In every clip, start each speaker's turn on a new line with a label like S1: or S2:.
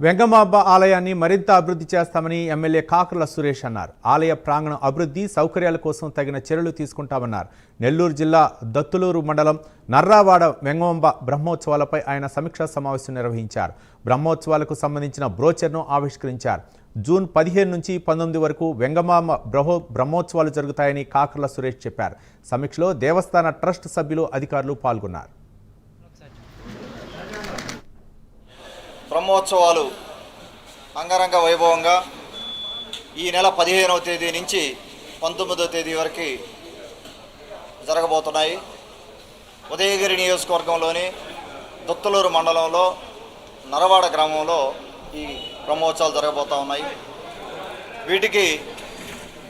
S1: వెంగమాంబ ఆలయాన్ని మరింత అభివృద్ధి చేస్తామని ఎమ్మెల్యే కాకర్ల సురేష్ అన్నారు. ఆలయ ప్రాంగణం అభివృద్ధి సౌకర్యాల కోసం తగిన చర్యలు తీసుకుంటామన్నారు. నెల్లూరు జిల్లా దత్తులూరు మండలం నర్రావాడ వెంగమాంబ బ్రహ్మోత్సవాలపై ఆయన సమీక్షా సమావేశం నిర్వహించారు. బ్రహ్మోత్సవాలకు సంబంధించిన బ్రోచర్ను ఆవిష్కరించారు. జూన్ 15 నుంచి 19 వరకు వెంగమాంబ బ్రహ్మోత్సవాలు జరుగుతాయని కాకర్ల సురేష్ చెప్పారు. సమీక్షలో దేవస్థాన ట్రస్ట్ సభ్యులు, అధికారులు పాల్గొన్నారు.
S2: బ్రహ్మోత్సవాలు అంగరంగ వైభవంగా ఈ నెల 15వ తేదీ నుంచి 19వ తేదీ వరకు జరగబోతున్నాయి. ఉదయగిరి నియోజకవర్గంలోని దొత్తలూరు మండలంలో నరవాడ గ్రామంలో ఈ బ్రహ్మోత్సవాలు జరగబోతూ ఉన్నాయి. వీటికి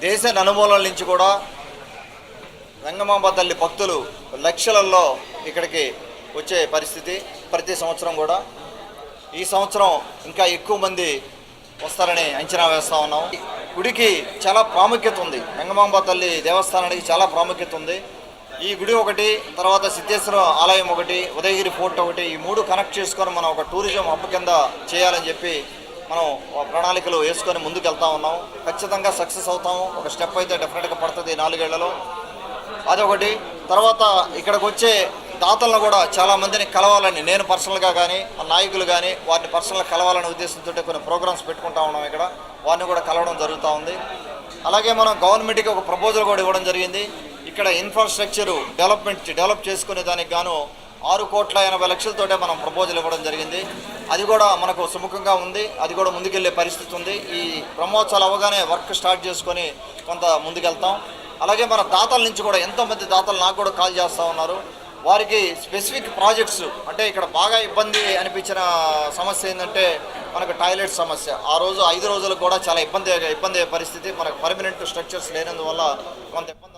S2: దేశ నలుమూలల నుంచి కూడా వెంగమాంబ తల్లి భక్తులు లక్షలలో ఇక్కడికి వచ్చే పరిస్థితి ప్రతి సంవత్సరం కూడా. ఈ సంవత్సరం ఇంకా ఎక్కువ మంది వస్తారని అంచనా వేస్తూ ఉన్నాం. గుడికి చాలా ప్రాముఖ్యత ఉంది. వెంగమాంబ తల్లి దేవస్థానానికి చాలా ప్రాముఖ్యత ఉంది. ఈ గుడి ఒకటి, తర్వాత సిద్ధేశ్వర ఆలయం ఒకటి, ఉదయగిరి ఫోర్ట్ ఒకటి, ఈ మూడు కనెక్ట్ చేసుకొని మనం ఒక టూరిజం హబ్ కింద చేయాలని చెప్పి మనం ప్రణాళికలు వేసుకొని ముందుకు వెళ్తూ ఉన్నాం. ఖచ్చితంగా సక్సెస్ అవుతాము. ఒక స్టెప్ అయితే డెఫినెట్గా పడుతుంది 4 ఏళ్లలో. అదొకటి. తర్వాత ఇక్కడికి వచ్చే దాతలను కూడా చాలామందిని కలవాలని, నేను పర్సనల్గా కానీ నాయకులు కానీ వారిని పర్సనల్గా కలవాలనే ఉద్దేశంతో కొన్ని ప్రోగ్రామ్స్ పెట్టుకుంటా ఉన్నాం. ఇక్కడ వారిని కూడా కలవడం జరుగుతూ ఉంది. అలాగే మనం గవర్నమెంట్కి ఒక ప్రపోజల్ కూడా ఇవ్వడం జరిగింది. ఇక్కడ ఇన్ఫ్రాస్ట్రక్చరు డెవలప్ చేసుకునే దానికి గాను 6,80,00,000తోటే మనం ప్రపోజల్ ఇవ్వడం జరిగింది. అది కూడా మనకు సుముఖంగా ఉంది. అది కూడా ముందుకెళ్లే పరిస్థితి ఉంది. ఈ బ్రహ్మోత్సవాలు అవగానే వర్క్ స్టార్ట్ చేసుకొని కొంత ముందుకెళ్తాం. అలాగే మన దాతల నుంచి కూడా ఎంతోమంది దాతలు నాకు కూడా కాల్ చేస్తూ ఉన్నారు. వారికి స్పెసిఫిక్ ప్రాజెక్ట్స్, అంటే ఇక్కడ బాగా ఇబ్బంది అనిపించిన సమస్య ఏంటంటే మనకు టాయిలెట్ సమస్య. ఆ రోజు 5 రోజులకు కూడా చాలా ఇబ్బంది పరిస్థితి. మనకు పర్మనెంట్ స్ట్రక్చర్స్ లేనందువల్ల కొంత ఇబ్బంది.